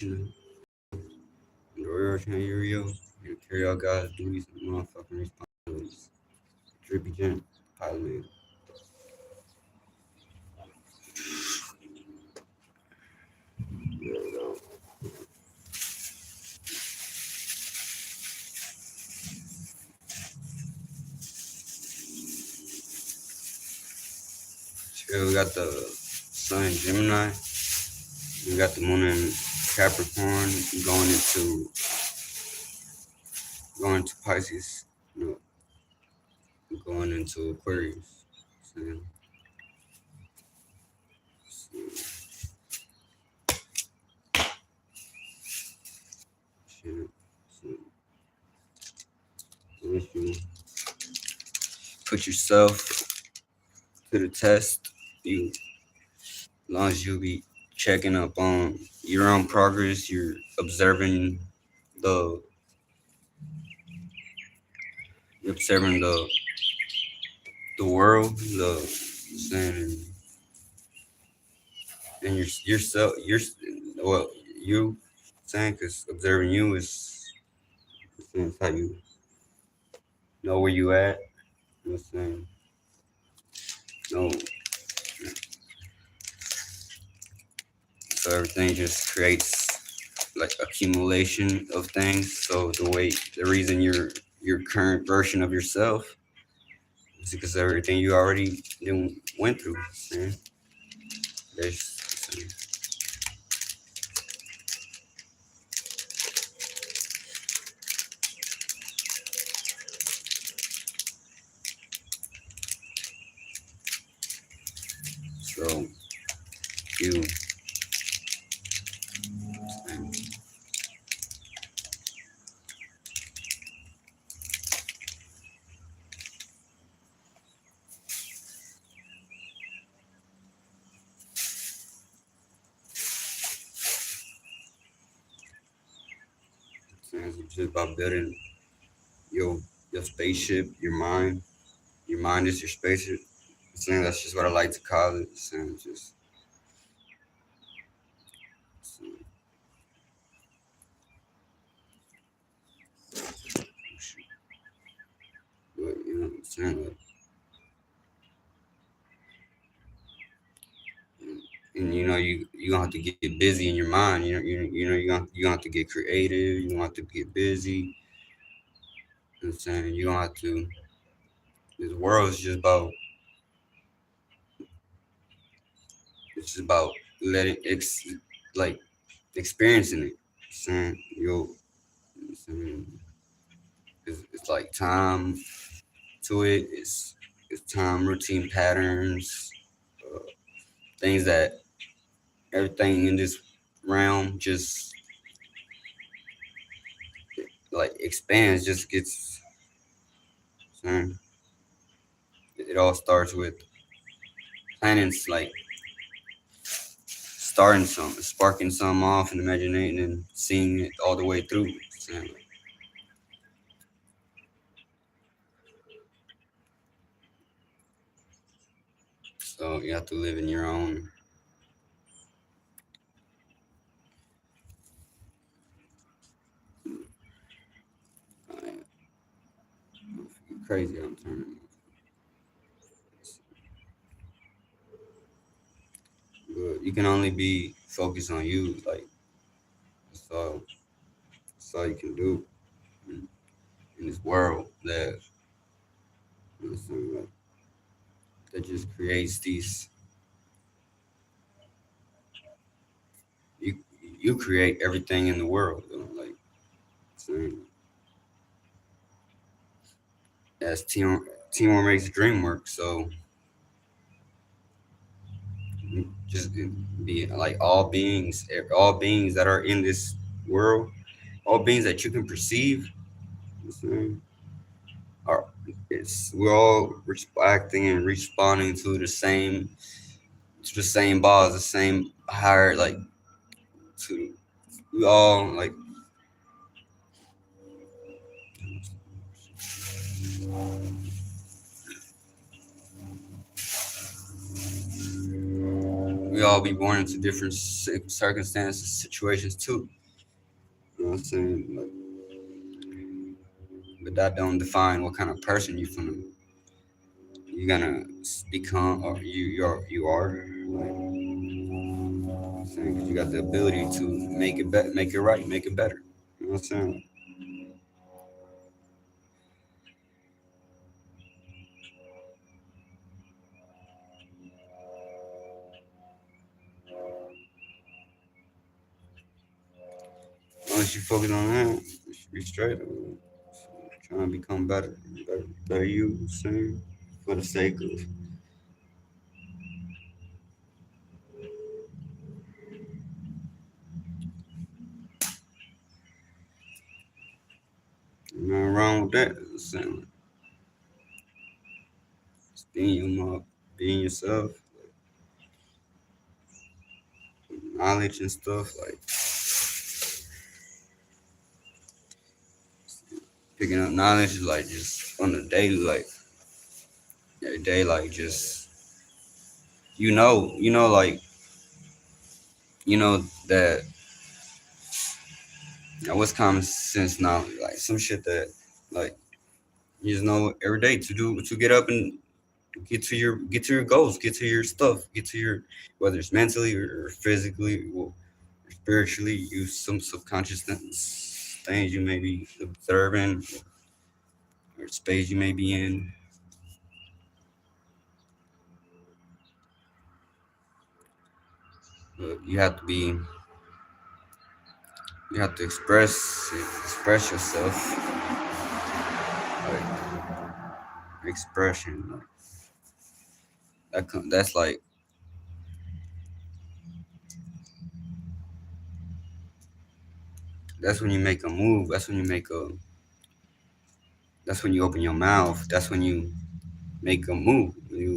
The real Chanyerio, you carry out God's duties and motherfucking responsibilities. Drippy Gent, pilot. Here we got the sun in Gemini. We got the moon in Capricorn going into Pisces. No, going into Aquarius. So, shit. So, if you put yourself to the test, you as long as you be checking up on your own progress, you're observing the the world, the saying, and yourself, well, you saying, because observing you is how you know where you at. You know what I'm saying? No, so everything just creates like accumulation of things. So the reason your current version of yourself is because of everything you already went through. Man. There's so you it's just about building your your spaceship, your mind. Your mind is your spaceship. Saying that's just what I like to call it. Saying just but you know what I'm saying. Like, and you know you gonna have to get busy in your mind. You gonna have to get creative. You gonna have to get busy. You know what I'm saying you gonna have to. This world is just about it's just about letting like experiencing it. Saying saying it's like time to it. It's time, routine patterns, uh, things that everything in this realm just like expands, just gets. Saying it all starts with planets like starting something, sparking something off and imagining and seeing it all the way through. Saying like, so you have to live in your own. Crazy, I'm turning. But you can only be focused on you. Like that's all you can do in this world that like, that just creates these. You you create everything in the world. You know, like saying, as teamwork makes the dream work. So just be like all beings that are in this world, all beings that you can perceive. Are we're all reacting and responding to the same bars, the same higher like to we all like we all be born into different circumstances, situations too. You know what I'm saying? But that don't define what kind of person you gonna become, or you are. I'm saying 'cause you got the ability to make it better, make it right, make it better. You know what I'm saying? Once you focus on that, you should be straight. Trying to become better, better you, saying for the sake of nothing wrong with that. Saying just being yourself, knowledge and stuff like picking up knowledge is like just on the daily, like every day, like just like that. What's common sense knowledge, like some shit that like you just know every day to get up and get to your goals, get to your stuff, get to your whether it's mentally or physically or spiritually. Use some subconscious things you may be observing or space you may be in. But you have to express yourself, like expression. Like, that's like that's when you make a move. That's when you open your mouth. That's when you make a move.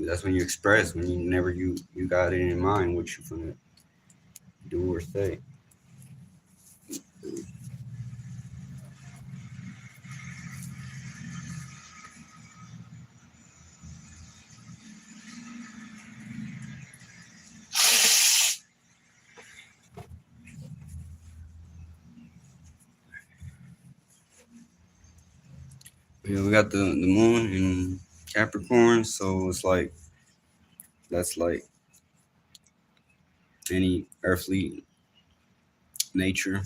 That's when you express. When you got it in mind what you gonna do or say. Yeah, we got the moon in Capricorn, so it's like that's like any earthly nature.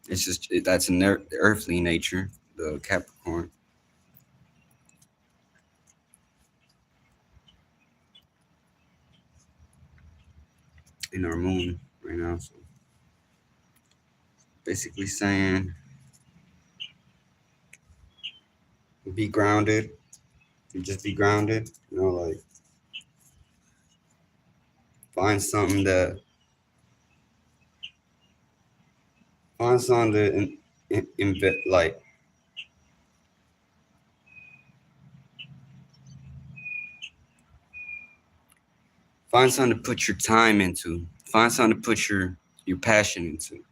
It's just that's an earthly nature, the Capricorn in our moon right now. So basically saying be grounded. You just be grounded. Like find something that find something to like find something to put your time into. Find something to put your passion into.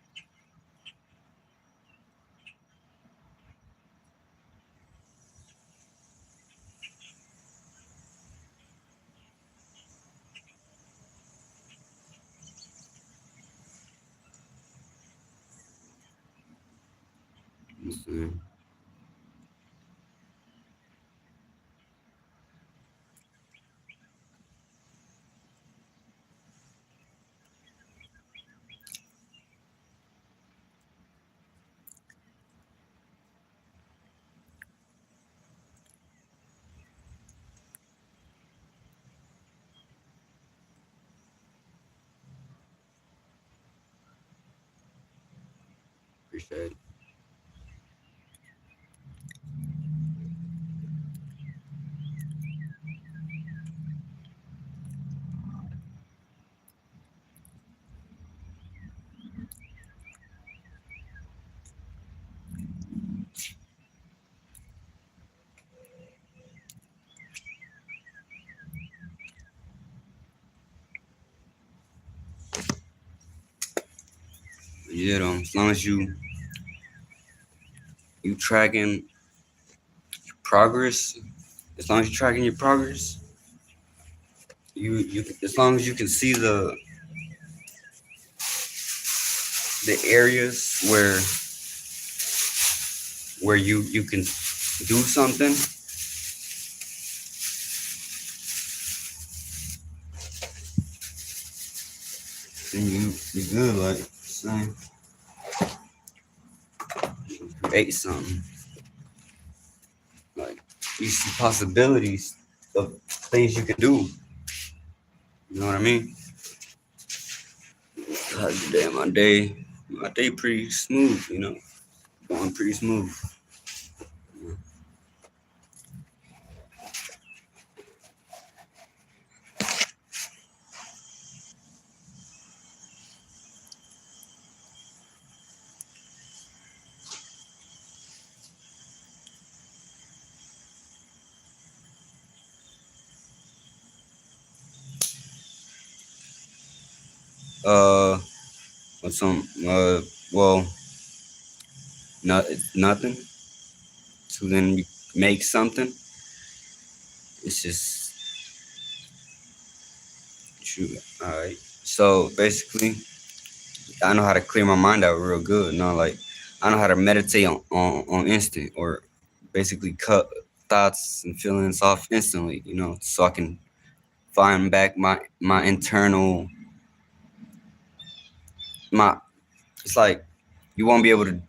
You Appreciate it. Yeah, as long as you tracking progress, as long as you're tracking your progress, you as long as you can see the areas where you can do something, then you good. Like saying, create something. Like you see possibilities of things you can do. You know what I mean? God damn, my day pretty smooth. You know, going pretty smooth. Uh, what's some? Well, not nothing. To then make something. It's just true. All right. So basically, I know how to clear my mind out real good. You know, like I know how to meditate on instant, or basically cut thoughts and feelings off instantly. You know, so I can find back my internal my. It's like you won't be able to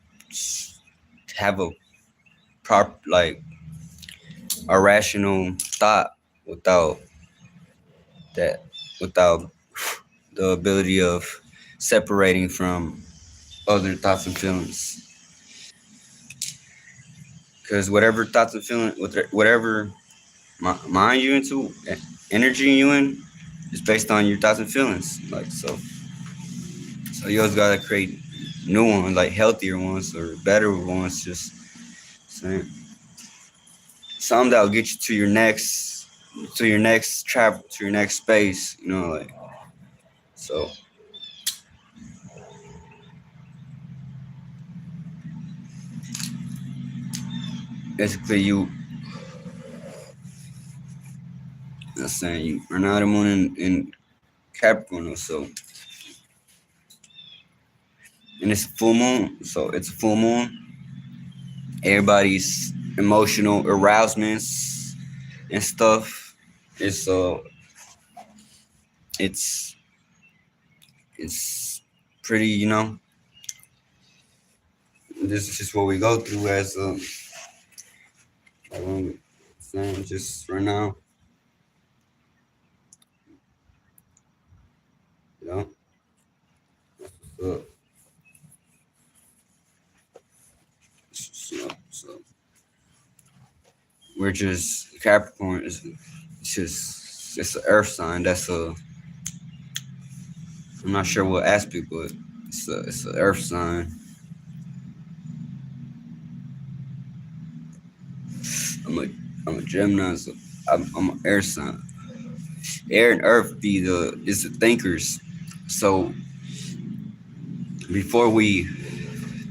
have a like a rational thought without that without the ability of separating from other thoughts and feelings. Because whatever thoughts and feelings, whatever mind you into, energy you in, is based on your thoughts and feelings. Like so you always gotta create new ones, like healthier ones or better ones. Just saying, something that'll get you to your next travel, to your next space. You know, like so. Basically, that's saying you are not a moon in Capricorn, so and it's a full moon, so it's a full moon. Everybody's emotional arousements and stuff. It's it's it's pretty, you know. This is just what we go through as like saying just right now, you know. So, so we're just Capricorn is it's just it's an Earth sign. That's a I'm not sure what aspect, but it's an Earth sign. I'm a I'm a Gemini, so I'm an Air sign. Air and Earth be is the thinkers. So before we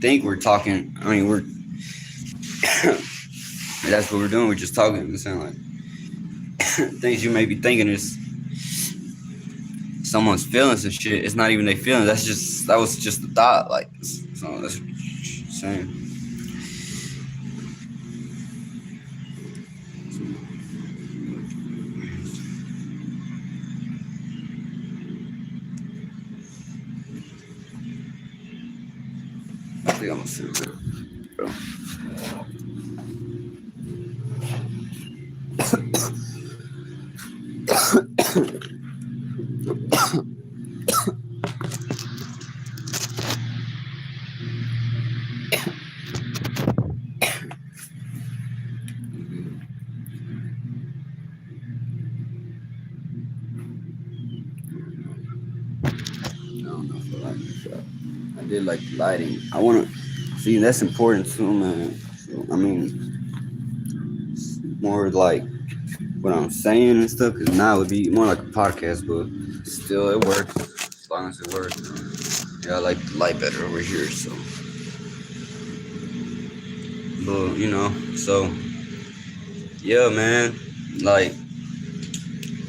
think, we're talking. I mean, we're that's what we're doing. We're just talking. It's like things you may be thinking is someone's feelings and shit. It's not even their feelings. That was just a thought. Like so that's what I'm saying. I think I'm gonna sit there, bro. I don't know if I like this shot. I did like the lighting. I wanna see that's important too, man. So, I mean, it's more like what I'm saying and stuff. Cause now it would be more like a podcast, but still it works as long as it works. Yeah, I like the light better over here. So, but so yeah, man. Like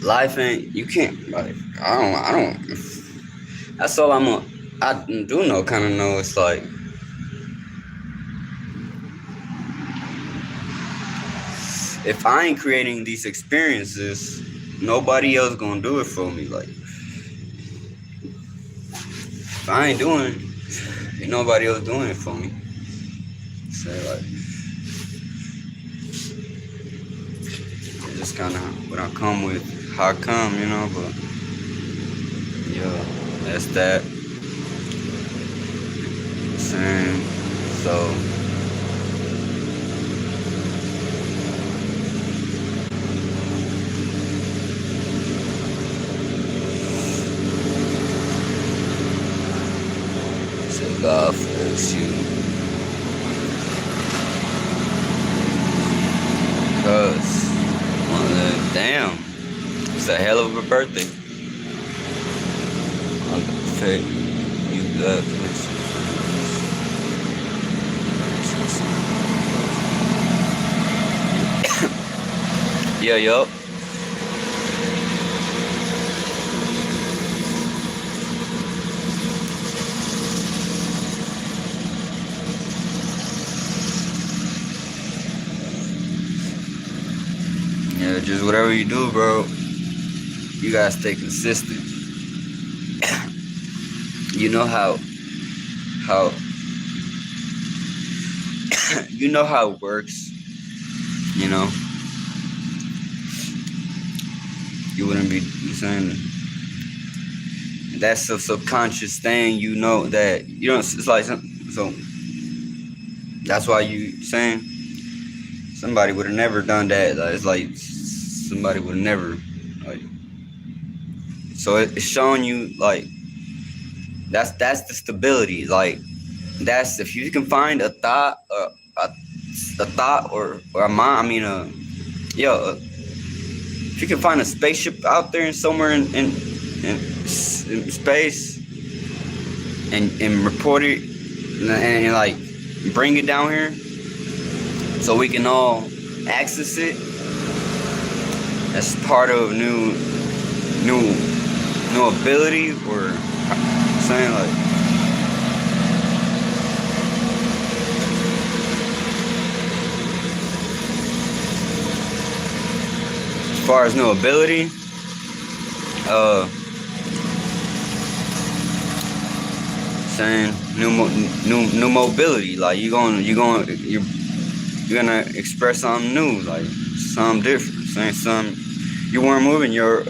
life ain't, you can't, like, I don't, that's all I do know, kind of know, it's like, if I ain't creating these experiences, nobody else gonna do it for me, like, if I ain't doing it, ain't nobody else doing it for me, so, like, it's just kind of what I come with, how I come, but, yeah, that's that, same, so, God bless you. Cause, damn, it's a hell of a birthday. You got yeah, yup. Yeah, just whatever you do, bro, you gotta stay consistent. You know how you know how it works, you know. You wouldn't be saying that's a subconscious thing, you know, that you don't, it's like, so that's why you saying somebody would have never done that. Like, it's like somebody would have never, like, so it's showing you, like, that's the stability. Like, that's, if you can find a thought, a thought or a mind. I mean, if you can find a spaceship out there and somewhere in space and report it and like bring it down here so we can all access it. That's part of new ability, or saying, like, as far as new ability, saying new mobility, like you're gonna express something new, like something different, saying something you weren't moving your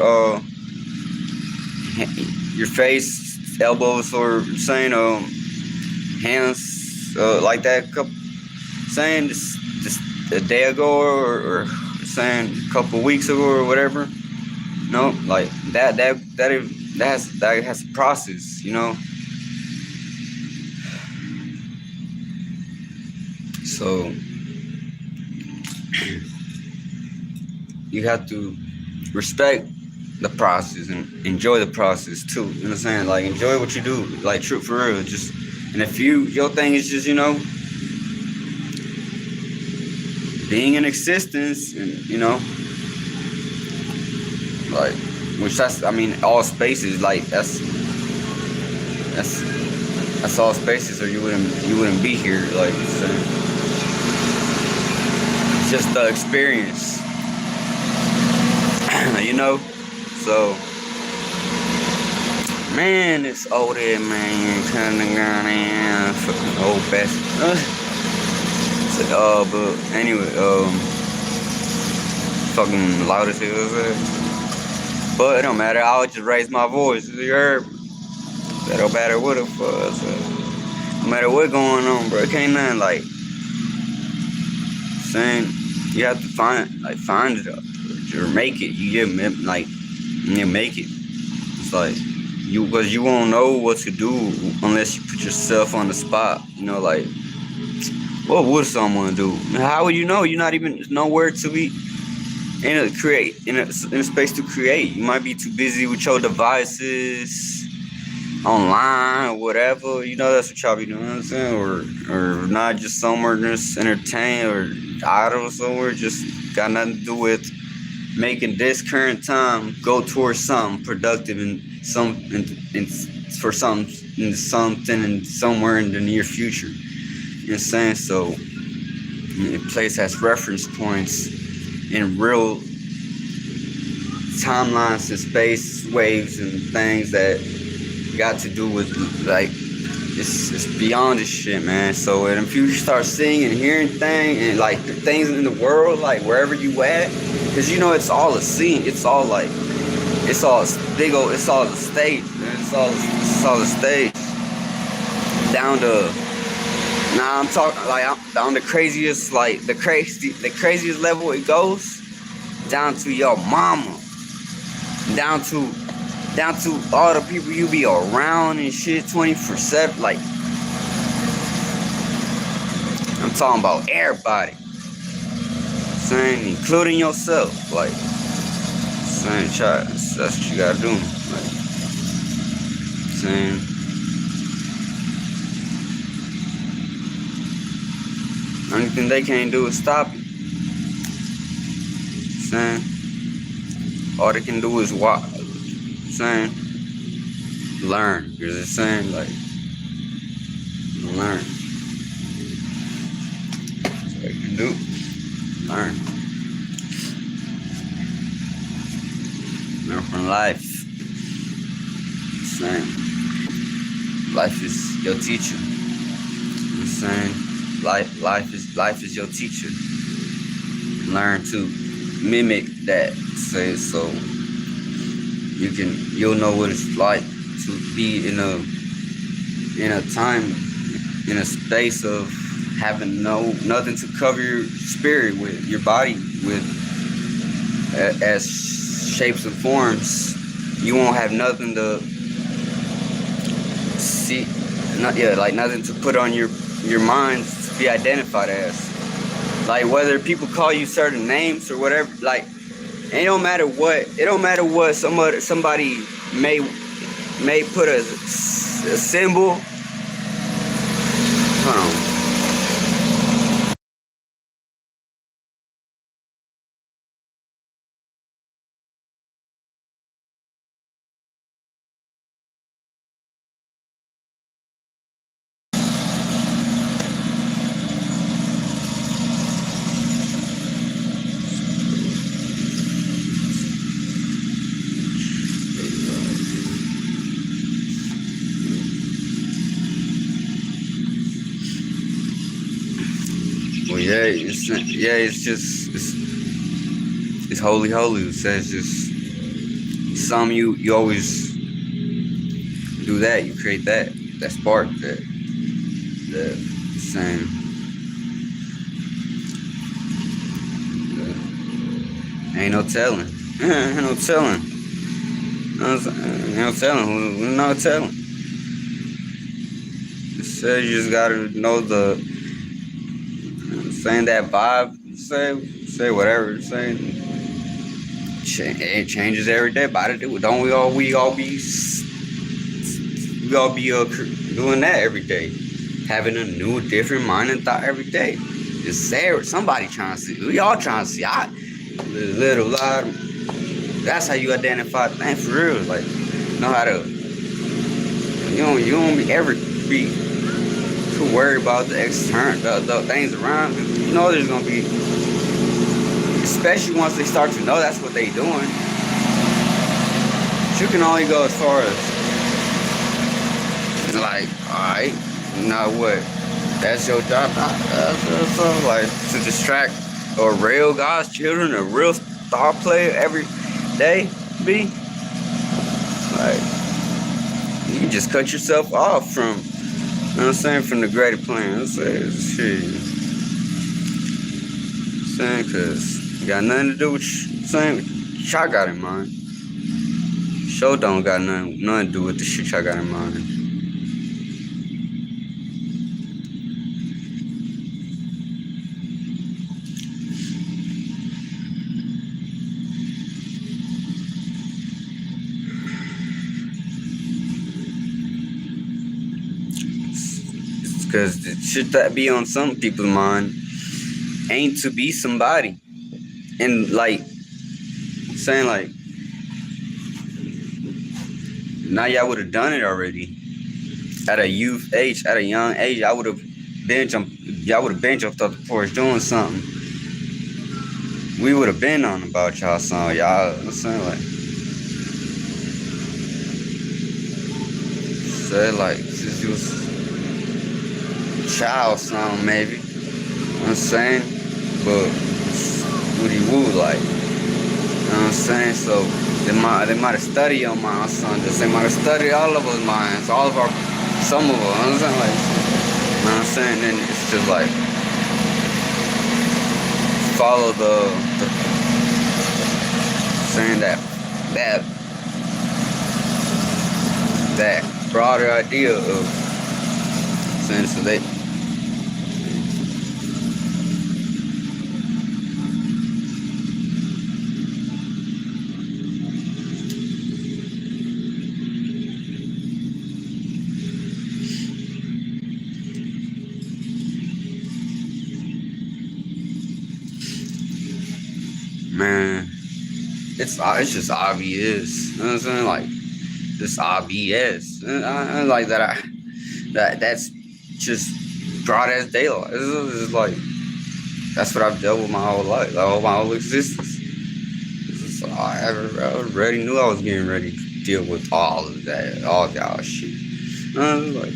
face, elbows, or saying hands like that saying this a day ago, or saying a couple weeks ago or whatever. No, like that has a process, you know. So you have to respect the process and enjoy the process too. You know what I'm saying? Like, enjoy what you do. Like, true, for real. Just, and if your thing is just, being in existence, and like, which that's, I mean, all spaces, like that's all spaces, or you wouldn't be here. Like, so it's just the experience, So, man, it's old head man, kind of gone, fucking old bastard. But anyway, fucking loud as hell. But it don't matter. I'll just raise my voice. You heard? That don't matter what the fuck. So, no matter what going on, bro. It can't nothing, like, saying you have to find it up or make it. You make it. It's like because you won't know what to do unless you put yourself on the spot. Like, what would someone do? How would you know? You're not even nowhere to be in a space to create. You might be too busy with your devices, online or whatever. That's what y'all be doing. You know what I'm saying? Or not, just somewhere just entertain or idle somewhere. Just got nothing to do with making this current time go towards something productive and for something and somewhere in the near future. You know what I'm saying? So a place has reference points in real timelines and space waves and things that got to do with like it's beyond this shit, man. So and if you start seeing and hearing things and like the things in the world, like wherever you at, because you know it's all a scene. It's all like it's all big old. It's all the stage. Man. It's all the stage. Down to now, I'm talking like I'm on the craziest, like the craziest level it goes. Down to your mama. Down to all the people you be around and shit 24/7. Like I'm talking about everybody. Saying including yourself. Like saying child, that's what you gotta do. Like saying only thing they can't do is stop it. Saying all they can do is watch. Saying learn. Because it's saying like learn. That's what you can do. Learn. Learn from life. Saying life is your teacher. I'm saying life is your teacher. Learn to mimic that. Say so you'll know what it's like to be in a time in a space of having nothing to cover your spirit with, your body with as shapes and forms. You won't have nothing to see, nothing to put on your mind to be identified as. Like whether people call you certain names or whatever, like it don't matter what somebody may put a symbol. Hold on. Well, it's holy. It says just some you always do that. You create that spark, that same. Ain't no telling. Ain't no telling. Ain't no telling. Who's not telling? It says you just gotta know saying that vibe. Say whatever. Saying it changes every day. Don't we all be doing that every day, having a new, different mind and thought every day. It's sad. Somebody trying to see. We all trying to see. Little loud. That's how you identify things for real. Like know how to. You don't ever be too worried about the external, the things around. You know there's gonna be, especially once they start to know that's what they doing. You can only go as far as like, all right, now what? That's your job. Like to distract a real God's children, a real star player every day. Be like you just cut yourself off from. You know what I'm saying? From the greater plan. I'm saying, shit. I'm saying, because it got nothing to do with what y'all got in mind. Show don't got nothing to do with the shit y'all got in mind. Because the shit that be on some people's mind ain't to be somebody. And like saying like now y'all would have done it already. At a young age, I would have y'all would have been jumped off the porch doing something. We would have been on about y'all song, y'all. I'm saying like, said like since you was child song maybe. You know what I'm saying, but Woody Woo like. You know what I'm saying? So they might have studied on my son. They might have studied all of us minds, all of our, some of us. You know what I'm saying? Like, you know what I'm saying? Then it's just like follow the saying that broader idea of saying so they. Man, it's just obvious. You know what I'm saying? Like, it's obvious. And like that's just broad as daylight. It's like that's what I've dealt with my whole life, my whole existence. I already knew I was getting ready to deal with all of that, all y'all shit. Like,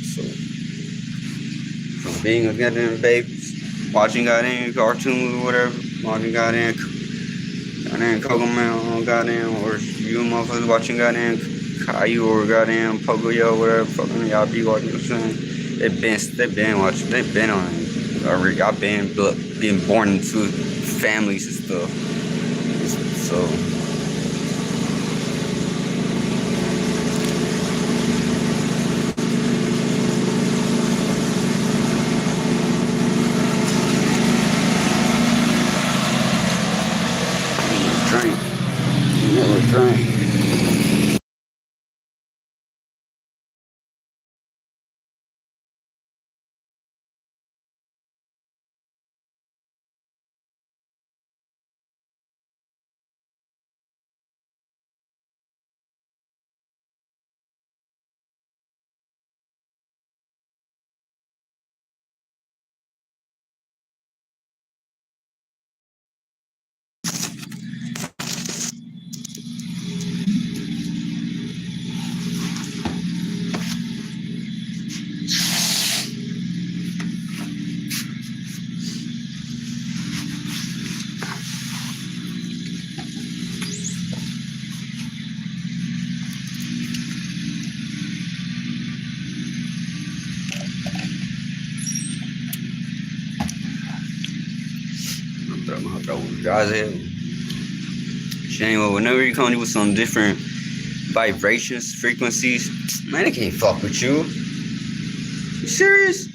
so from being a goddamn baby, watching goddamn cartoons or whatever, watching goddamn Kokoman, goddamn, or you motherfuckers watching goddamn Caillou or goddamn Pocoyo, whatever fucking y'all be watching. You know what I'm saying? They've been watching, they've been on it already. Y'all been born into families and stuff. So drink. Anyway, whenever you come with some different vibrations, frequencies, man, it can't fuck with you. You serious?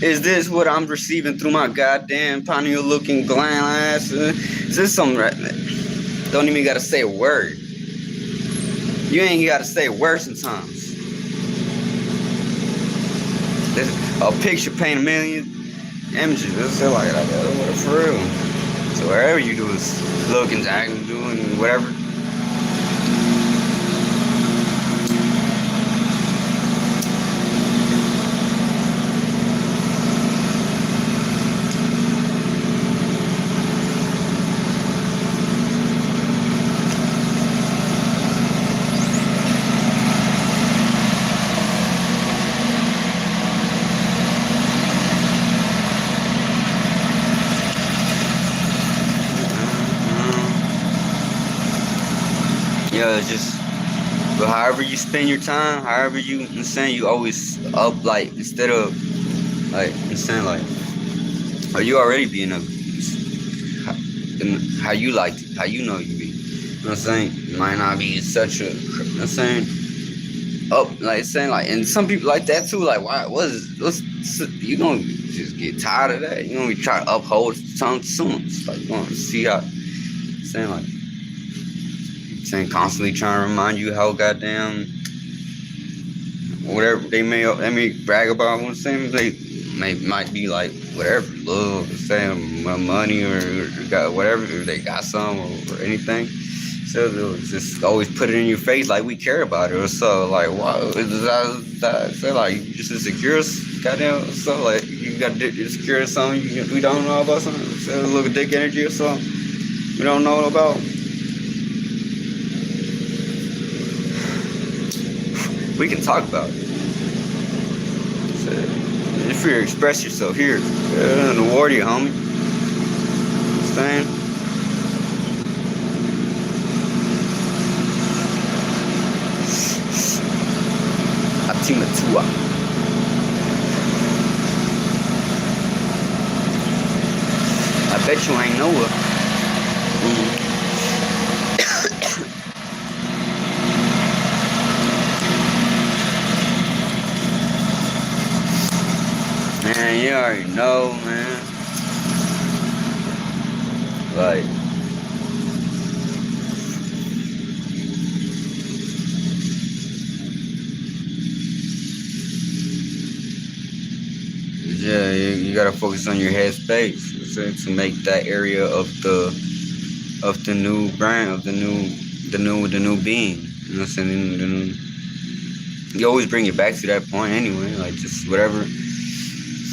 Is this what I'm receiving through my goddamn pineal-looking gland ass? Is this something right? Don't even gotta say a word. You ain't gotta say a word sometimes. A picture paint a million images. That's like that. For real. So wherever you do is looking, acting, doing whatever. Yeah, just, but however you spend your time, however you saying, you always up, like, instead of, like, saying, like, are you already being a, how you like it, how you know you be, you know what I'm saying, it might not be such a, you know what I'm saying, up, like, saying, like, and some people like that too, like, what's, you gonna just get tired of that, you know, you try to uphold something soon, it's like, you want to see how, saying, like, saying constantly trying to remind you how goddamn whatever they may brag about. I'm saying they might be like whatever, love, saying money or got whatever, or they got some or anything. So they'll just always put it in your face like we care about it or so. Like, wow, is that so like you just insecure, goddamn, so like you got insecure or something we don't know about something. So a little dick energy or something we don't know about. We can talk about it. So, if you express yourself here, in the water, homie. Understand? Atima Tua. I bet you ain't know it. Man, you already know, man. Like, yeah, you gotta focus on your headspace to make that area of the new brand, of the new being. You know what I'm saying? You always bring it back to that point anyway. Like just whatever.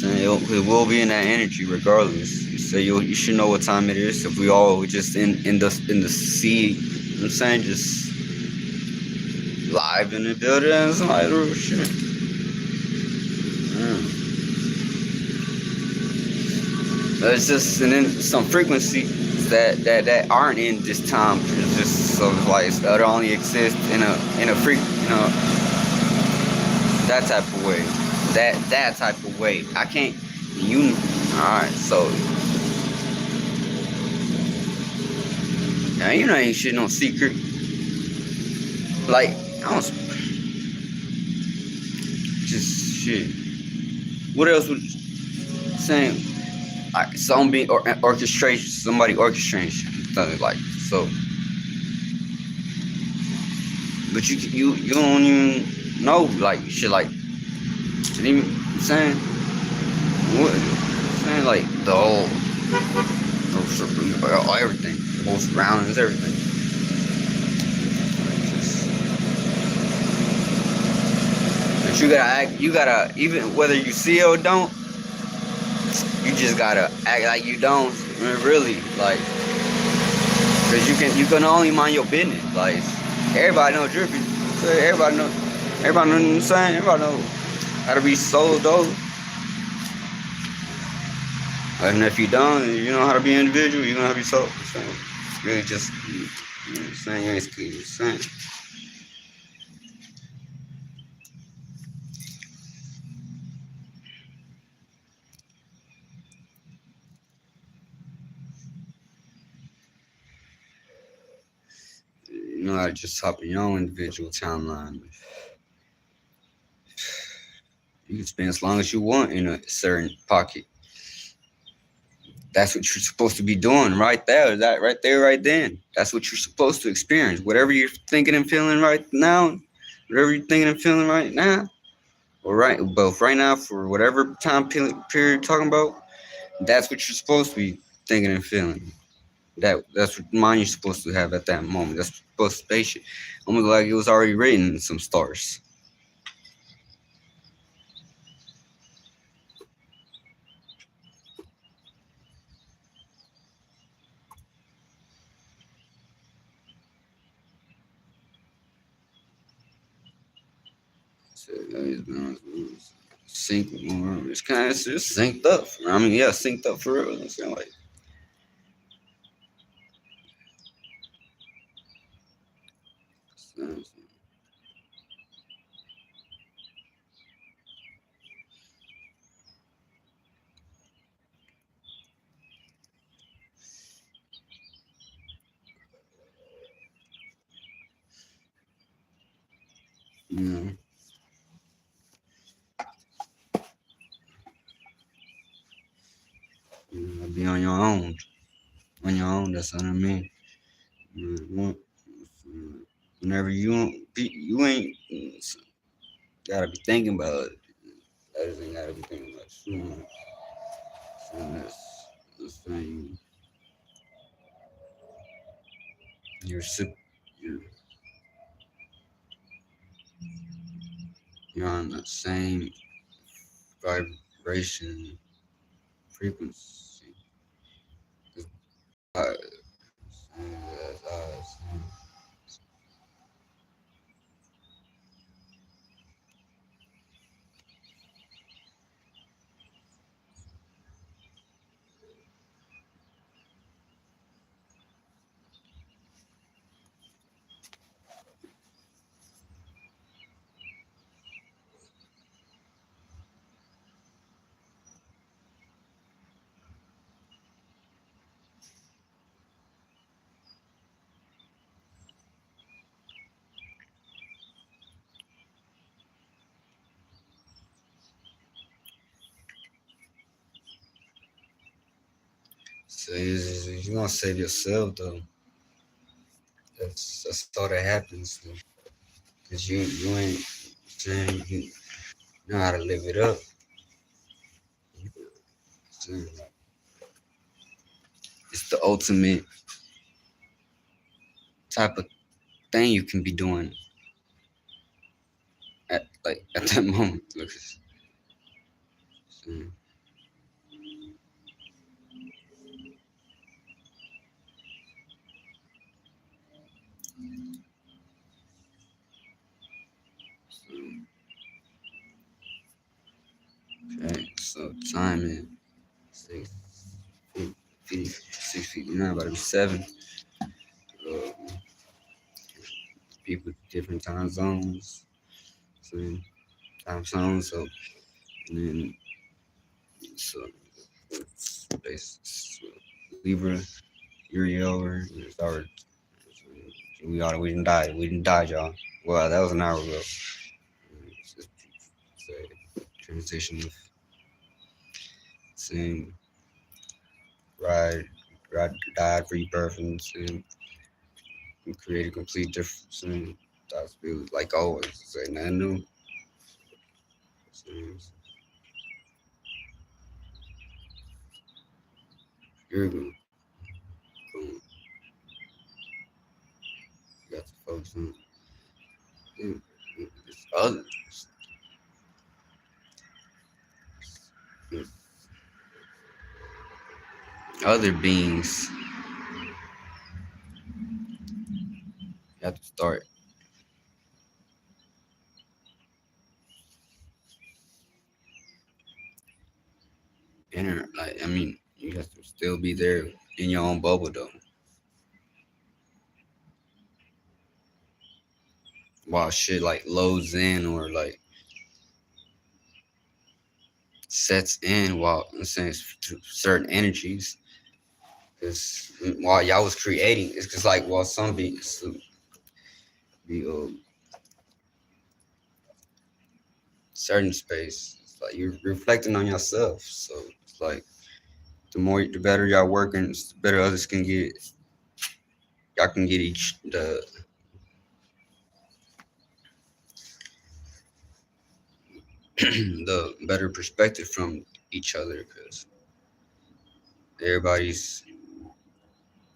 It will be in that energy regardless. So you should know what time it is. If we all just in the sea, you know what I'm saying, just live in the building and some like real shit. It's just and then some frequencies that aren't in this time. It's just sort of like that only exist in a freak, that type of way. That type of way. I can't. Alright, so now you know ain't shit no secret. Like I don't just shit. What else would saying? Like some being or orchestration, somebody orchestration, something like so. But you don't even know like shit like. You know what I'm saying? What? Saying like the whole everything, the whole surroundings, everything. But you gotta, even whether you see it or don't, you just gotta act like you don't, really, like, cause you can only mind your business. Like, everybody know Drippy. Everybody know what I'm saying? Everybody know how to be so dope. And if you don't, you know how to be an individual, you know how to be so. Really just, you know what I'm saying? You ain't saying. You know how to just hop in your own individual timeline. You can spend as long as you want in a certain pocket. That's what you're supposed to be doing right there. That right there, right then. That's what you're supposed to experience. Whatever you're thinking and feeling right now, whatever you're thinking and feeling right now, or both right now for whatever time period you're talking about, that's what you're supposed to be thinking and feeling. That's what mind you're supposed to have at that moment. That's supposed to space it. Almost like it was already written in some stars. So, sync more. It's kind of just synced up. I mean, yeah, synced up for real. It's kind of like. You know, be on your own. On your own, that's what I mean. Whenever you ain't gotta be thinking about editing out everything like soon that's saying you're you're you're on the same vibration frequency. Uh, so you gonna save yourself though. That's all that happens. Cause you ain't saying you know how to live it up. So it's the ultimate type of thing you can be doing at that moment. Look, so, okay, so time is 6:59, about to be 7. Uh, people different time zones, so time zones. So and then so so Libra, Uriel, it's our we didn't die. We didn't die, y'all. Well, that was an hour ago. It's a transition of saying ride, ride, died, rebirth, and create a complete difference. And that's really like always. Say nothing new. Saying, you're gonna boom, you got to focus on mm, it's others. It's other beings. You have to start inner. Like I mean, you have to still be there in your own bubble though. While shit like loads in or like sets in while I'm saying through certain energies. Because while y'all was creating, it's just like while some be certain space, it's like you're reflecting on yourself. So it's like the better y'all working, the better others can get. Y'all can get each the better perspective from each other because everybody's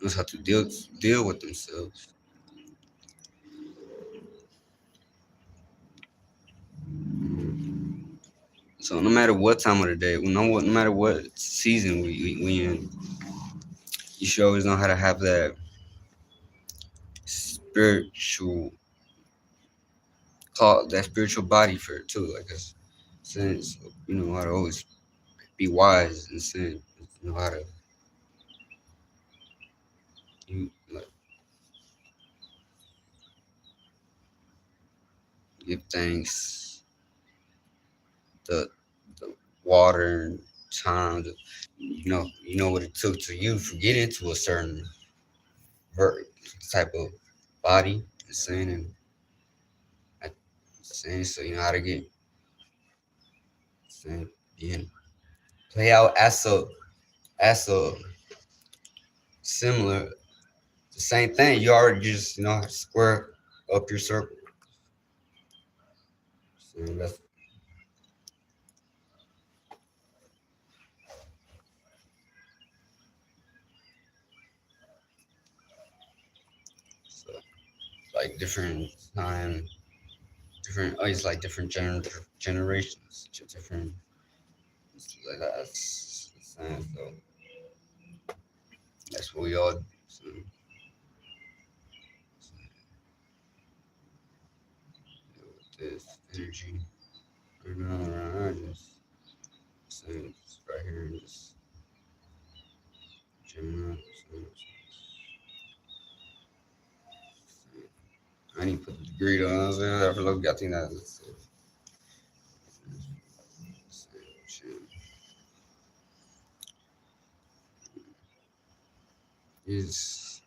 knows how to deal with themselves. So no matter what time of the day, no matter what season we in, you should always know how to have that spiritual call, that spiritual body for it too. Like a sense, you know how to always be wise and sin. You know how to you like give thanks, the the water and time. You know what it took to you to get into a certain ver- type of body and sin and sin. So you know how to get sin being play out as a similar the same thing. You already just how to square up your circle. So that's like different time, different. Oh, it's like different generations, different. It's like that's the same. So that's what we all do. So, with this energy right now, right now, just right here and just Gemini. I need to put the degree on. I saying, I think that's is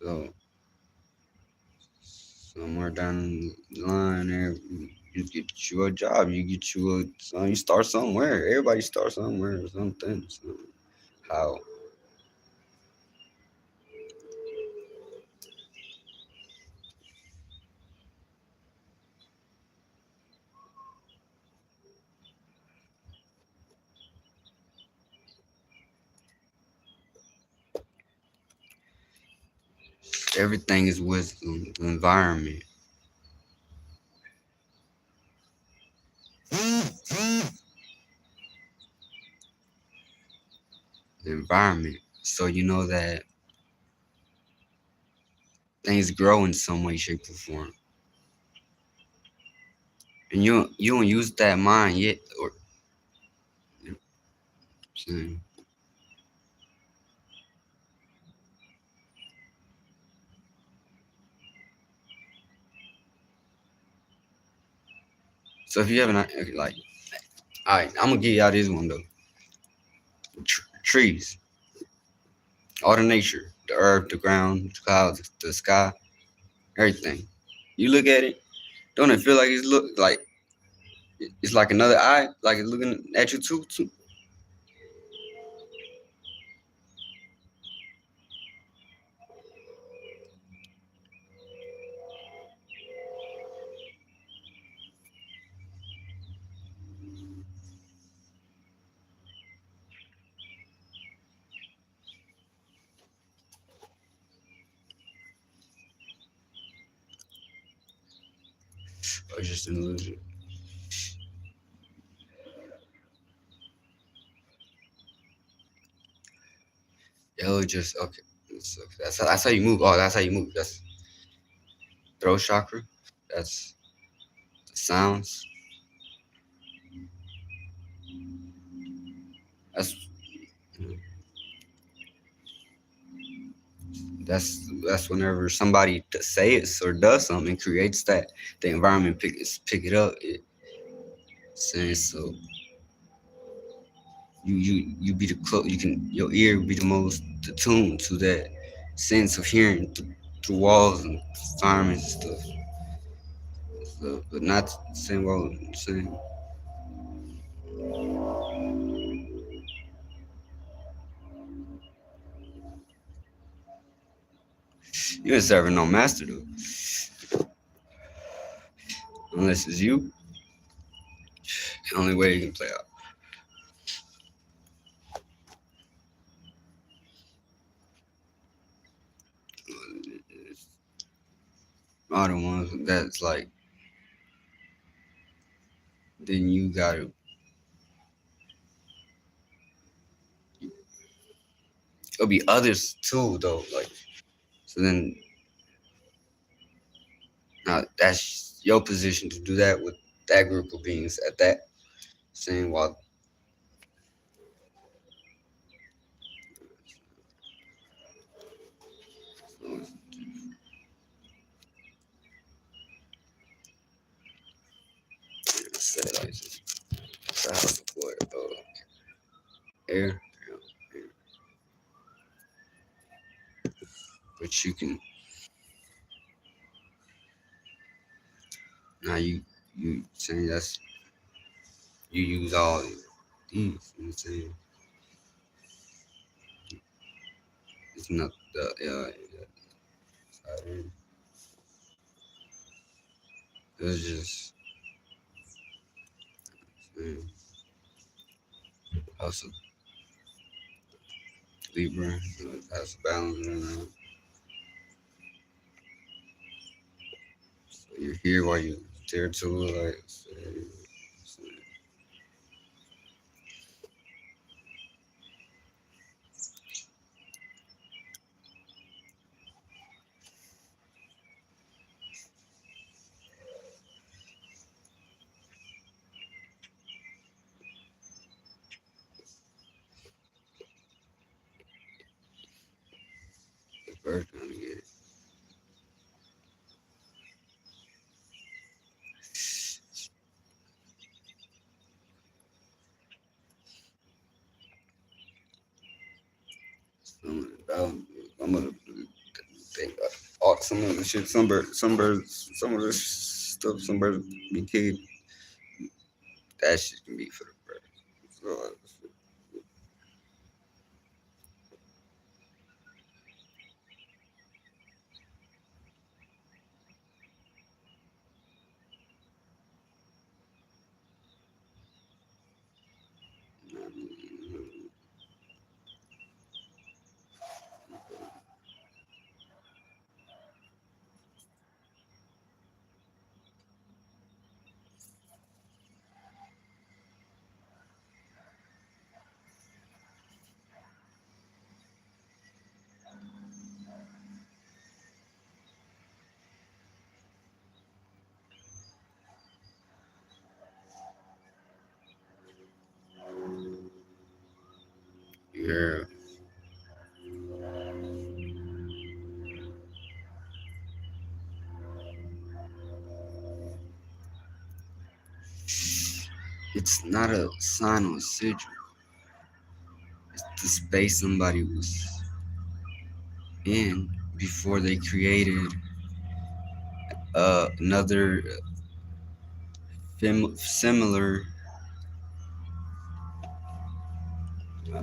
so somewhere down the line there, you get you a job, you get you a so you start somewhere. Everybody starts somewhere or something. So how everything is wisdom, the environment. The environment. So you know that things grow in some way, shape, or form. And you don't use that mind yet or saying. So if you haven't like alright, I'm gonna give y'all this one though. Trees, all the nature, the earth, the ground, the clouds, the sky, everything. You look at it, don't it feel like it's like another eye, like it's looking at you too? Or it's just an illusion. Yo, just okay. Okay. That's how you move. Oh, that's how you move. That's throat chakra. That's the sounds. That's that's whenever somebody say it or does something, creates that the environment pick it up. Saying so, you be the close. You can your ear be the most attuned to that sense of hearing through walls and environments and stuff. So, but not saying well, saying you ain't serving no master though, unless it's you. The only way you can play out. All the ones that's like, then you gotta. It'll be others too though. Like so then, now that's your position to do that with that group of beings at that saying while It's a house of what? Air. Air. But you can now you saying that's you use all these. You know what I'm saying? It's not the it was just man, house of Libra, house of balance. So you're here while you there to like. So, the bird gonna get it. I'm gonna think some of the shit. Some of the stuff. Some birds be kid. That shit can be for the birds. So, yeah, it's not a sign or a sigil. It's the space somebody was in before they created another similar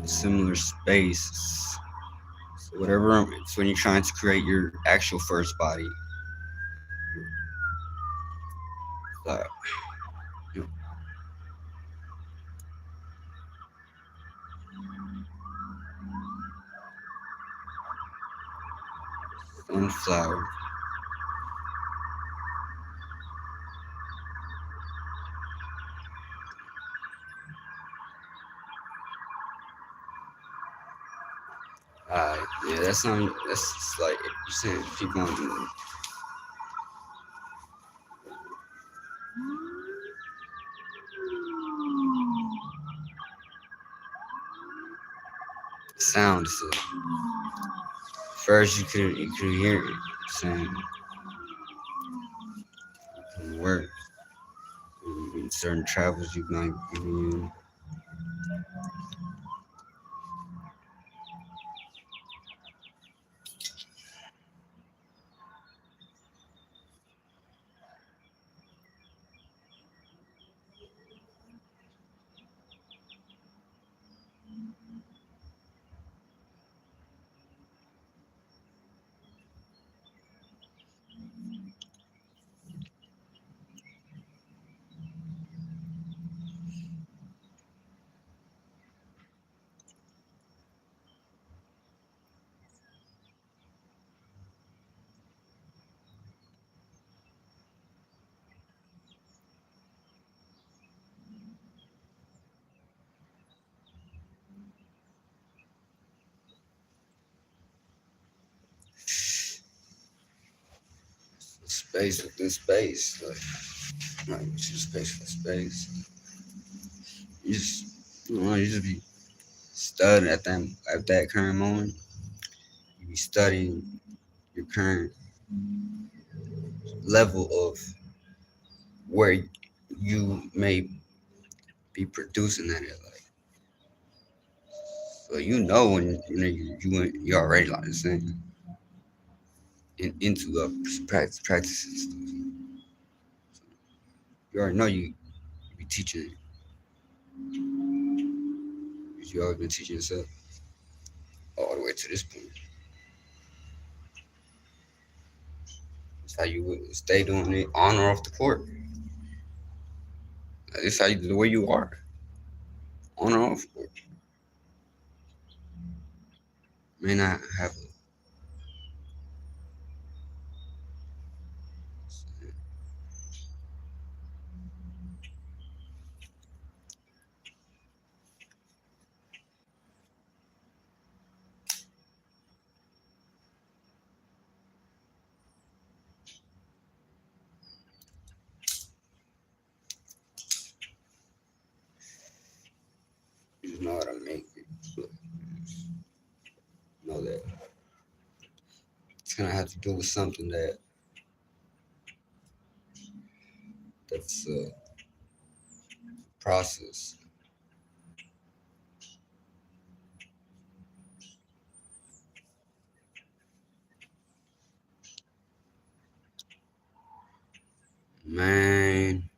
similar space. So whatever. It's when you're trying to create your actual first body. Like, you know, sunflower. Yeah, that's not. That's just like you saying. Keep on. Sound. So first you couldn't hear it saying work. In certain travels you might be in. Space within space. Like just space within space. You just be studying at that current moment. You be studying your current level of where you may be producing that at like. So you know when you already like the same into practicing stuff. You already know you be teaching it because you always been teaching yourself all the way to this point. That's how you would stay doing it on or off the court. That's how the way you are on or off the court. May not have a, you know how to make it. But know that it's gonna have to do with something that's a process. Man,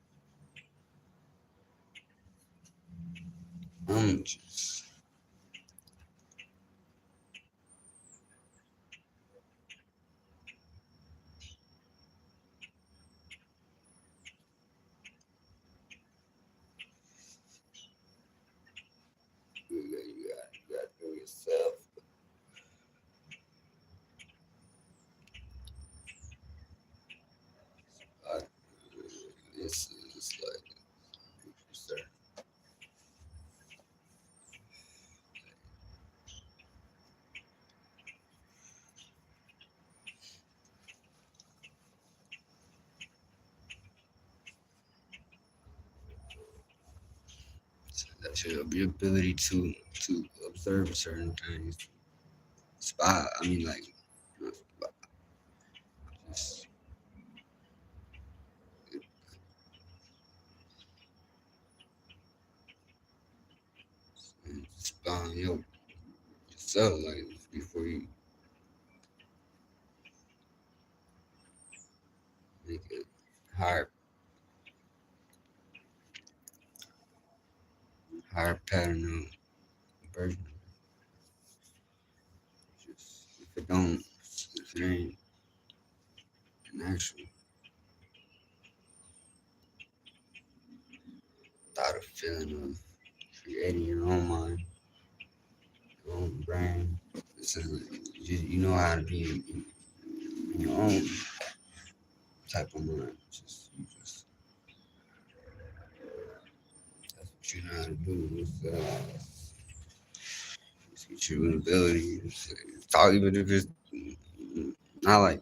I'm just you got to do yourself. Like, it's like, sir, that's your ability to observe certain things. Spot. I mean, like, not spot, just spot on yourself, like before you make a higher pattern of version. Just if it ain't an actual thought of feeling of creating your own mind, your own brain. It's you know how to be in your own type of mind. That's what you know how to do. It's get you an ability. Talk even if it's not like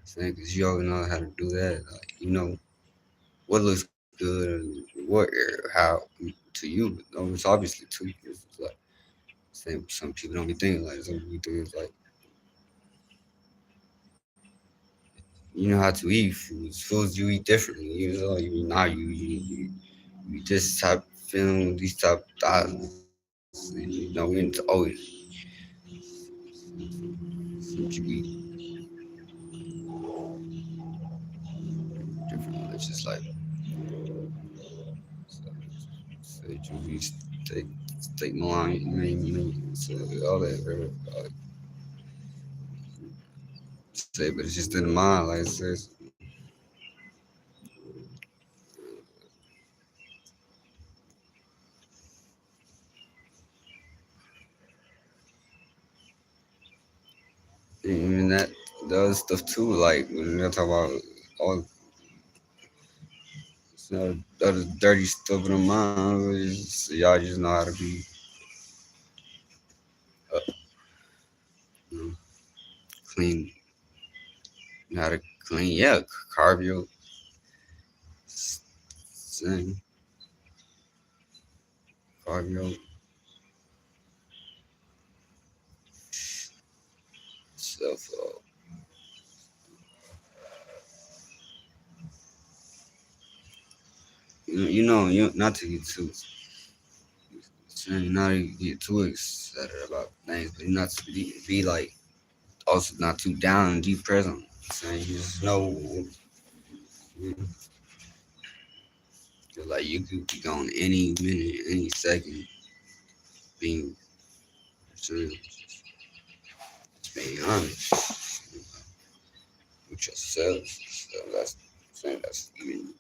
saying because you always know how to do that. Like you know what looks good and how to you. It's obviously to you. It's like some people don't be thinking like some people think it's like you know how to eat foods. Foods you eat differently. You know you just type feeling these type of thoughts. You know we need to always some people eat differently. It's just like so, say you take take Milan, so all that. Say, but it's just in the mind. Like it says, even that the other stuff too. Like when they talk about all the other dirty stuff in the mind, y'all just know how to be, uh, you know, clean, how to clean. Yeah, carve your thing, carve yourself up. you not to get too, not to get too excited about things, but not to be like also not too down and depressed. Saying you just know, like you could be gone any minute, any second, being just being honest with yourself. So that's saying that's even.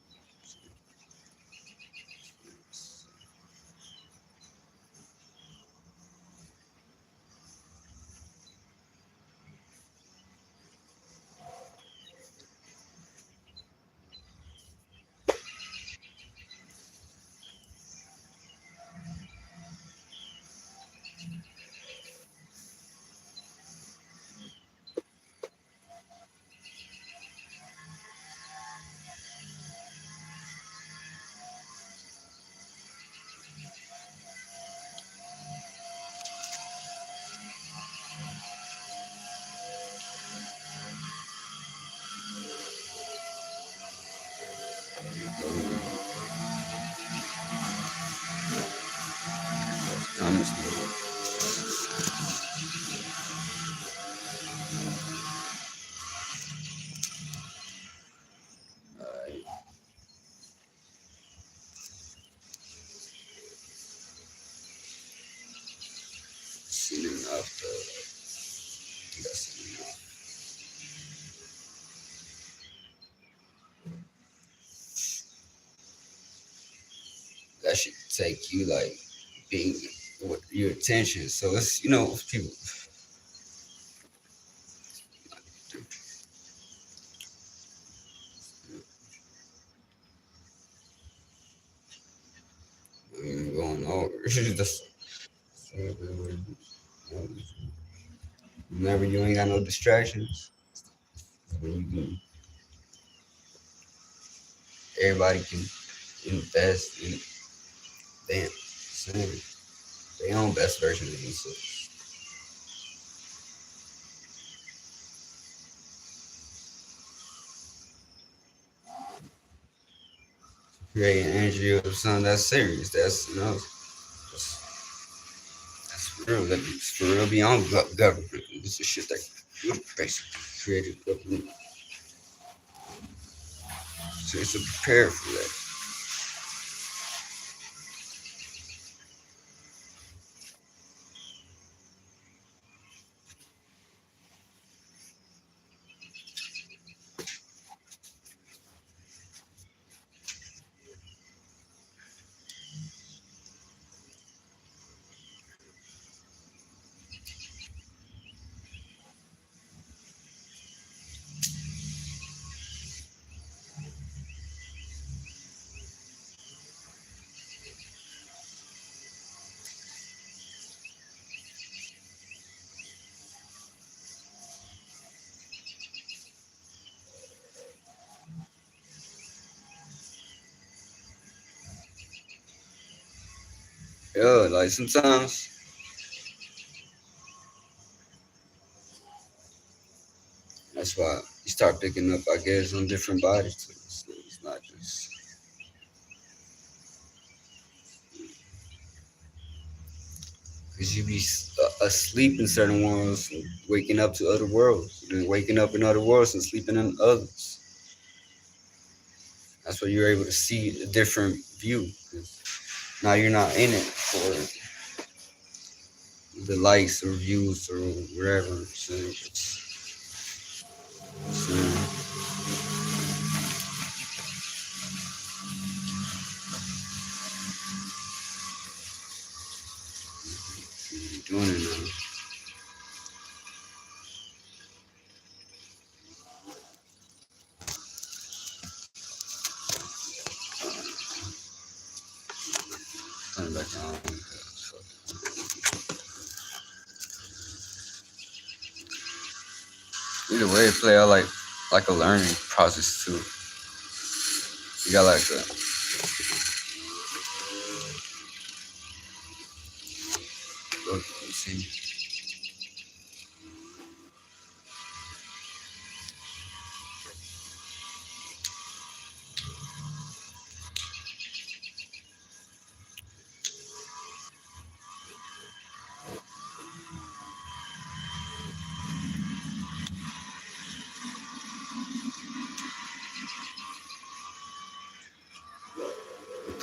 Honestly, seen enough. That's enough. That should take you like being with your attention. So it's people going over. Just whenever you ain't got no distractions, when you can, everybody can invest in them, saying their own best version of themselves. Creating energy of something that's serious. That's that's real. That's for real beyond government. This is shit that you basically created government. So it's to prepare for that. Yeah, like sometimes that's why you start picking up, I guess, on different bodies too. It's not just because you be asleep in certain worlds, and waking up to other worlds, and then waking up in other worlds and sleeping in others. That's why you're able to see a different view. 'Cause now you're not in it for the likes or views or whatever. So you're doing it now. Turn it back on. Either way, it play out like a learning process too. You got like a look, see.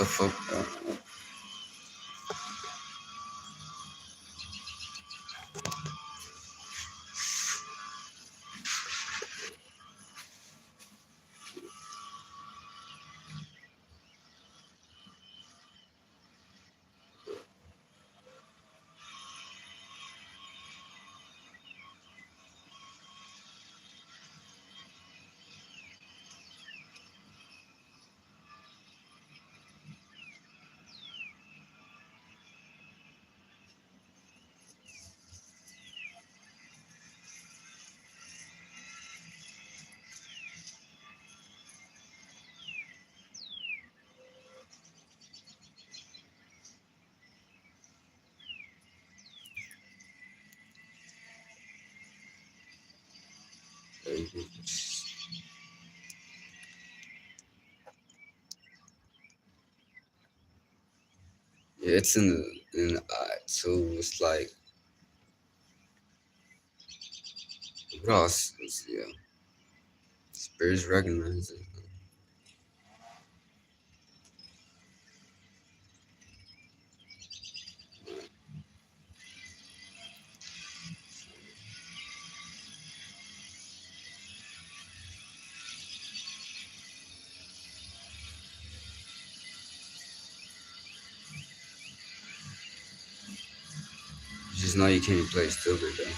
the fuck? Yeah, it's in the eye too. It's like what else? Yeah, spirits recognize it. You just know you can't play stupid though.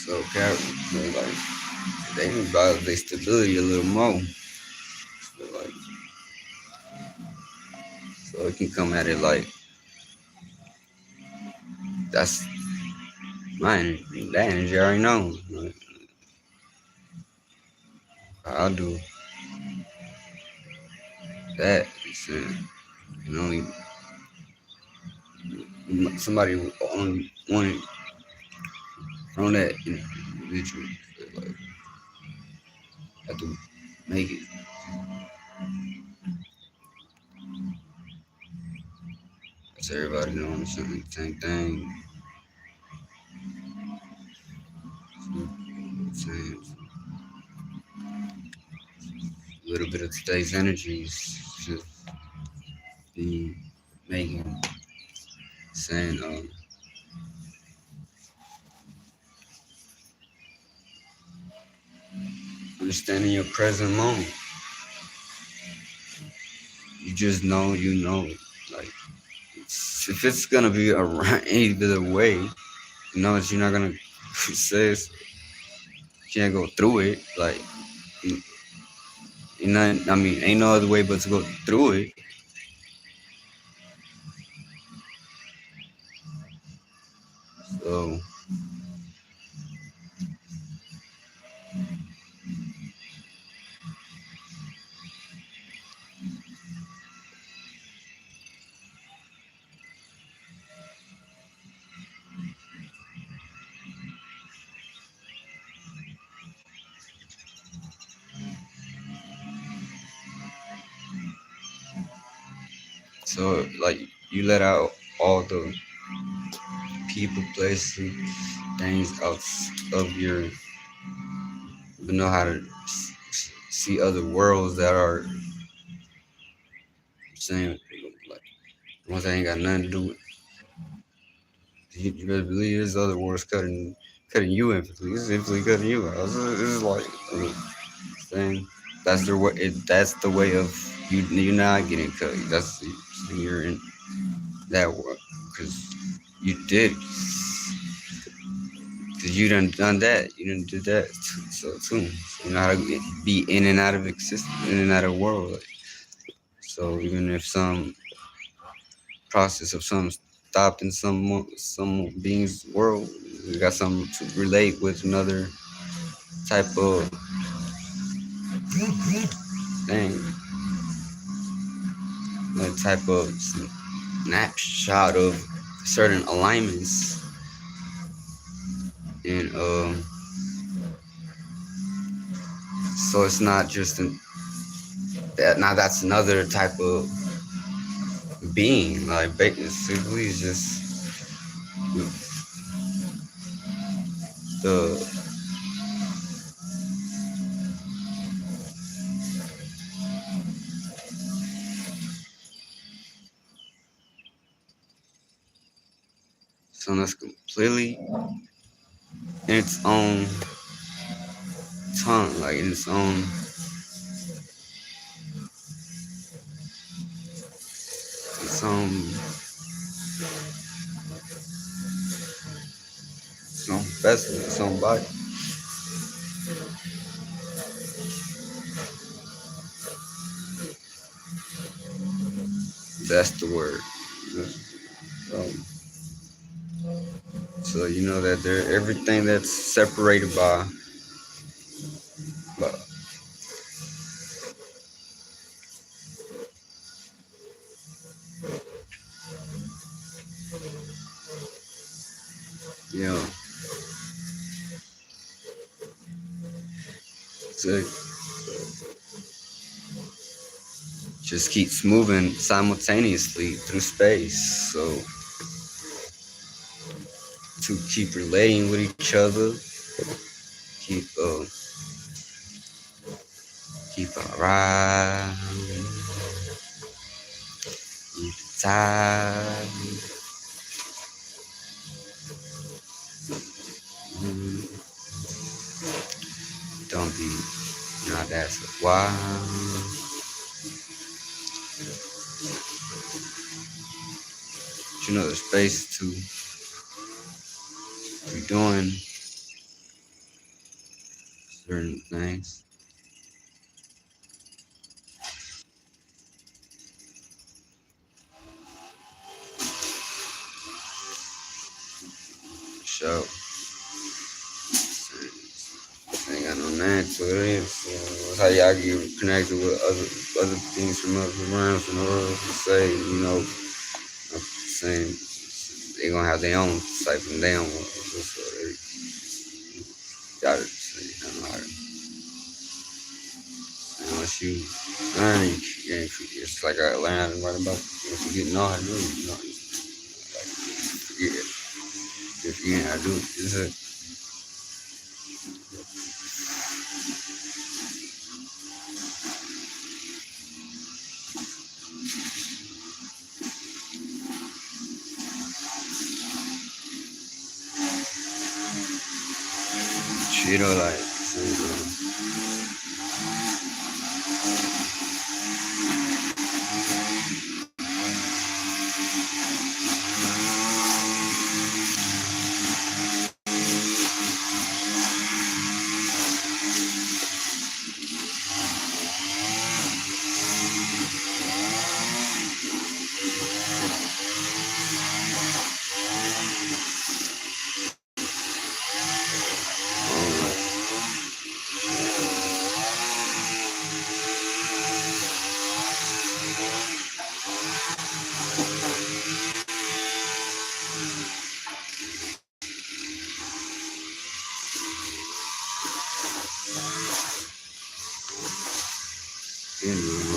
So, like they can violate stability a little more. So, like, so it can come at it like that's my energy. That energy I already know. Like, I'll do that. So, you know, somebody only wanted from that individual. So, like, have to make it. Cause everybody doing the same thing. Same little bit of today's energies should be making saying understanding your present moment. You just know you know. Like if it's gonna be around any other way, you know that you're not gonna say it, you can't go through it. Like you know, I mean, ain't no other way but to go through it. So like you let out all the people, places, things out of your, you know how to see other worlds that are saying like ones that ain't got nothing to do with. You better believe there's other worlds cutting you infinitely. It's infinitely cutting you out. It's like saying that's the way. That's the way of you. You're not getting cut. That's you're in that world because you did. Cause you done that. You done did that. So too. So you know how to be in and out of existence, in and out of the world. Like, So even if some process of some stopped in some being's world, we got something to relate with another type of thing, another type of snapshot of certain alignments, and so it's not just that. Now that's another type of being. Like basically, it's just the something that's completely in its own tongue, like in its own vessel, its own body. That's the word. Um, so you know that there everything that's separated by you know, to just keeps moving simultaneously through space. So to keep relating with each other, keep keep around, keep time. Don't be not asking why. But you know, there's space to be doing certain things. So, ain't got no name to it. That's how y'all get connected with other things from other realms from the world. Say, you know, I'm saying they gonna have their own type of their own world. So they gotta say, you know, how to, unless you learn, it's like I learn how to write about. If you get know how to do it, you know, like, forget it. If you ain't how to do it, it's a Cheeto like. So,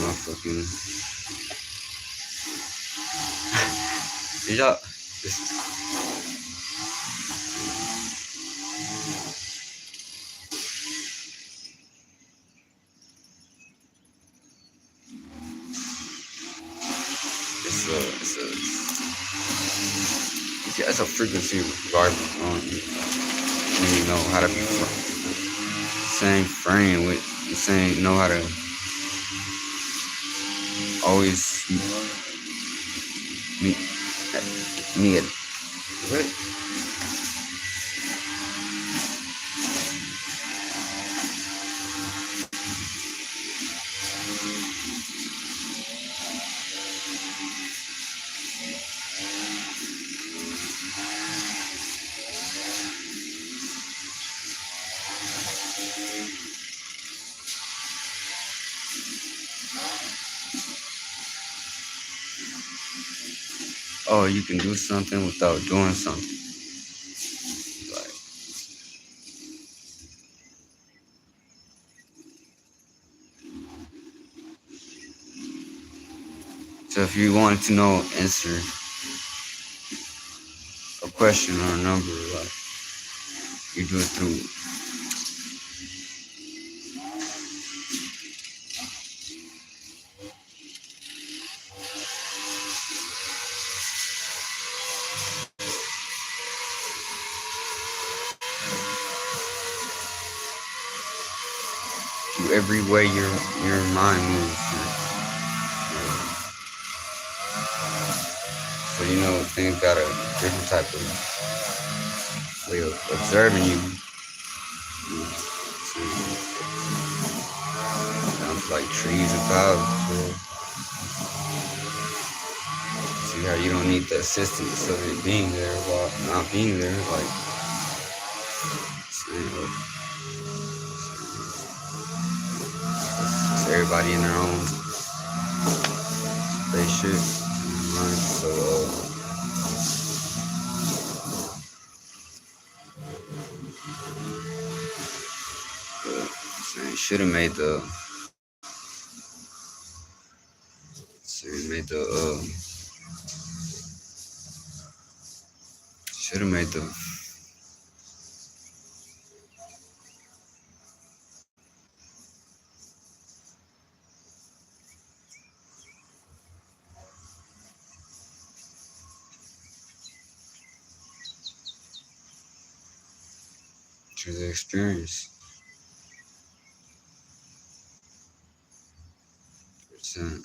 motherfucking. Did y'all? It's a frequency regardless on when you know how to be same frame with the same know how to always meet me what? oh, you can do something without doing something. Like, so if you wanted to know, answer a question or a number, like you do it through every way your mind moves through. So things got a different type of way of observing you. Sounds like trees and clouds. So see how you don't need the assistance of it being there while not being there. Like, it's everybody in their own spaceship. Right? So, should have made the. Should have made the. To the experience. Percent.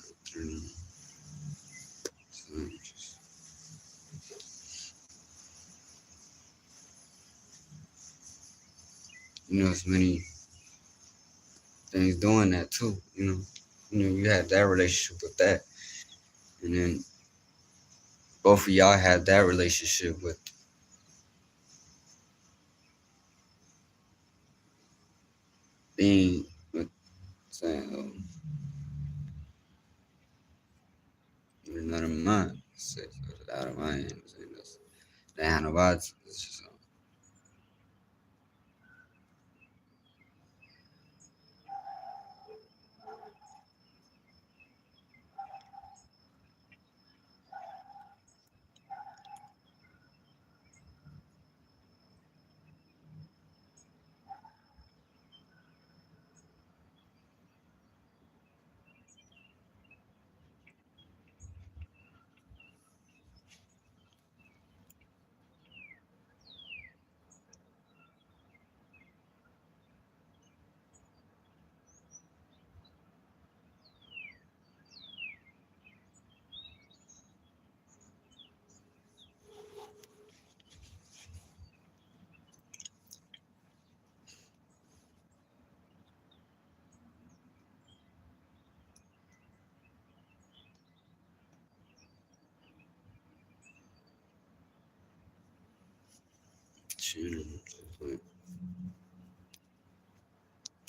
There's many things doing that too. You had that relationship with that, and then both of y'all had that relationship with being with saying, none of mine. Out of my hands. The handlebars.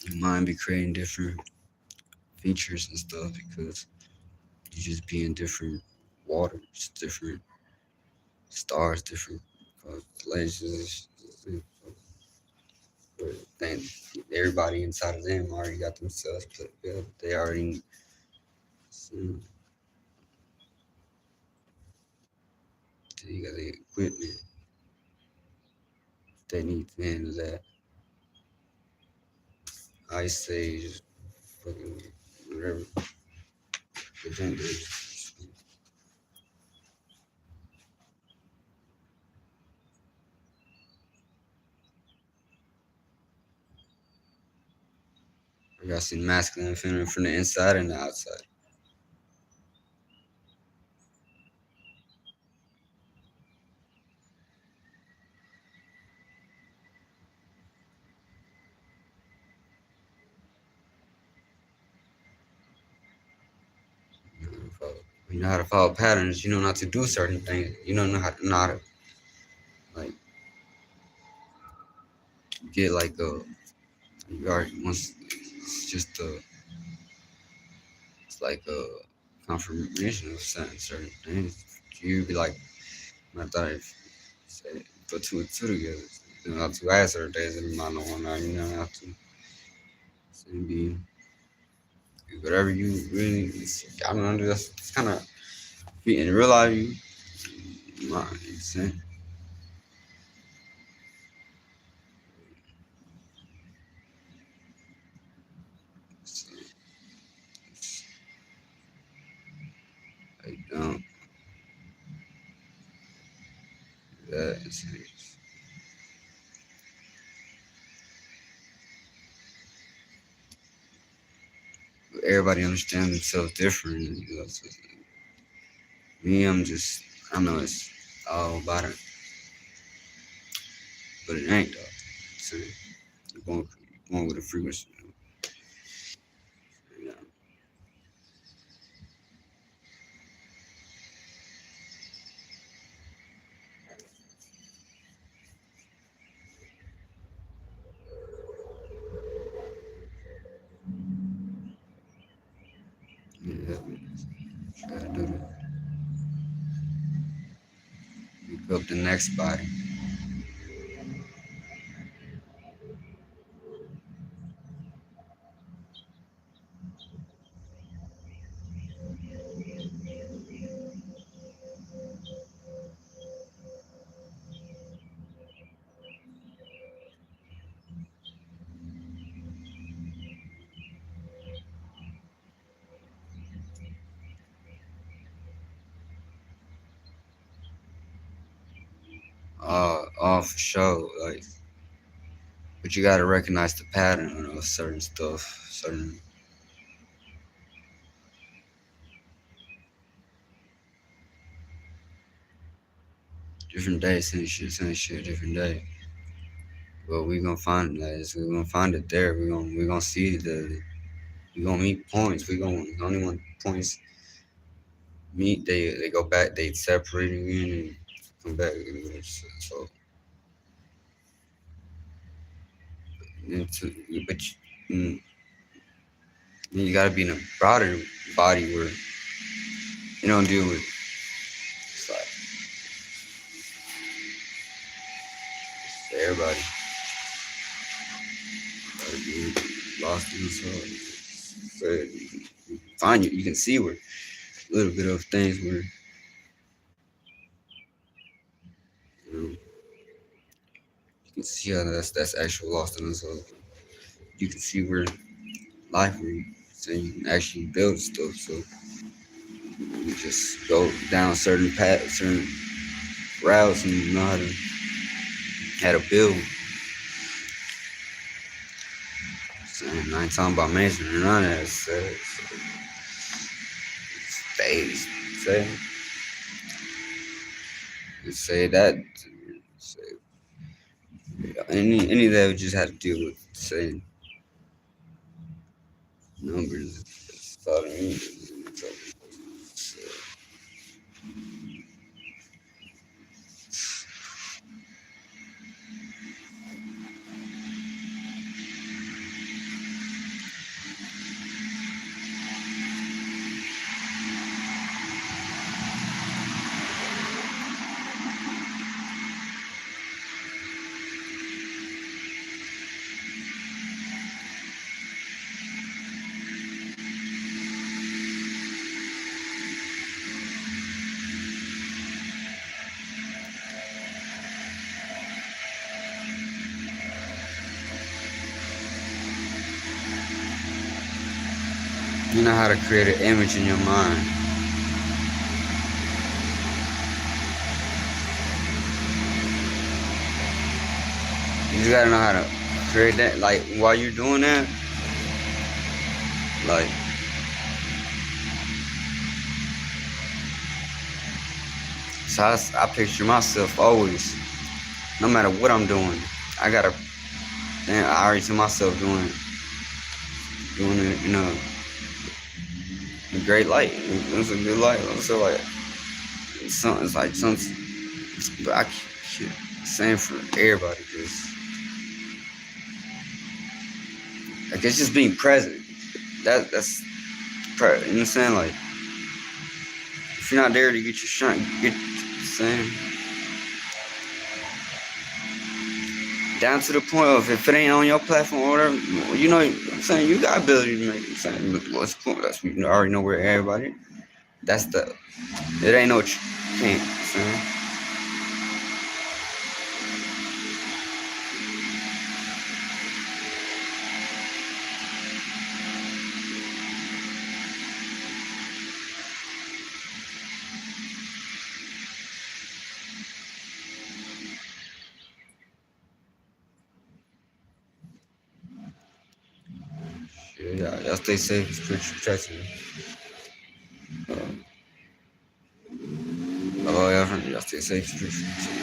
Your mind be creating different features and stuff because you just be in different waters, different stars, different constellations. But then everybody inside of them already got themselves put together. They already you got the equipment they need to handle that. Ice Age, fucking whatever. But then you got seen masculine and feminine from the inside and the outside. You know how to follow patterns. You know not to do certain things. You don't know how to like get like a. You already once it's just a. It's like a confirmation of certain things. you'd be like, I thought if say put two and two together. You know, two answer days in my no one you know have to so it'd be whatever you really I don't know, that's it's kinda in real life you might say so, like that everybody understands themselves different. You know, so me, I'm just I know it's all about it, but it ain't though. So you're going with a frequency. You know? Yeah, gotta do that. You build the next body. All for sure. Like, but you gotta recognize the pattern of certain stuff, certain different days, same shit, different day. But we gonna find that. We gonna find it there. We gonna see we gonna meet points. We gonna only when points meet, they go back. They separate again and come back. So into but you gotta be in a broader body where you don't deal with it's like it's everybody. Gotta be lost in the soul. So you find you can see where a little bit of things where you know you can see how that's actual lost in the soul. You can see where life where so you can actually build stuff. So you just go down certain paths, certain routes, and you know how to build. So I ain't talking about masonry or none of that. So say say that say any of that we just had to deal with saying numbers. That's all it means. So, you know how to create an image in your mind. You just gotta know how to create that. Like while you're doing that, like so I picture myself always, no matter what I'm doing. I gotta. Damn, I already see myself doing it. You know, a great light. It's a good light. So like, it's like something. But I can't same for everybody. Just like it's just being present. That's you know what I'm saying? Like If you're not there to get your shine, get the same. Down to the point of if it ain't on your platform or whatever, you know, I'm saying you got ability to make it. I'm saying, look, what's the point? That's you already know where everybody. That's the. It ain't no can't. I'm saying. Yeah, y'all stay safe, spiritual protection. Oh yeah, y'all stay safe, spiritual protection.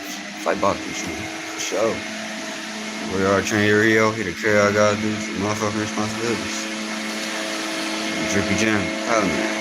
Fight back, for sure. We are training your Rio, here to carry our gotta do some motherfucking responsibilities. Drippy Jam, Parliament.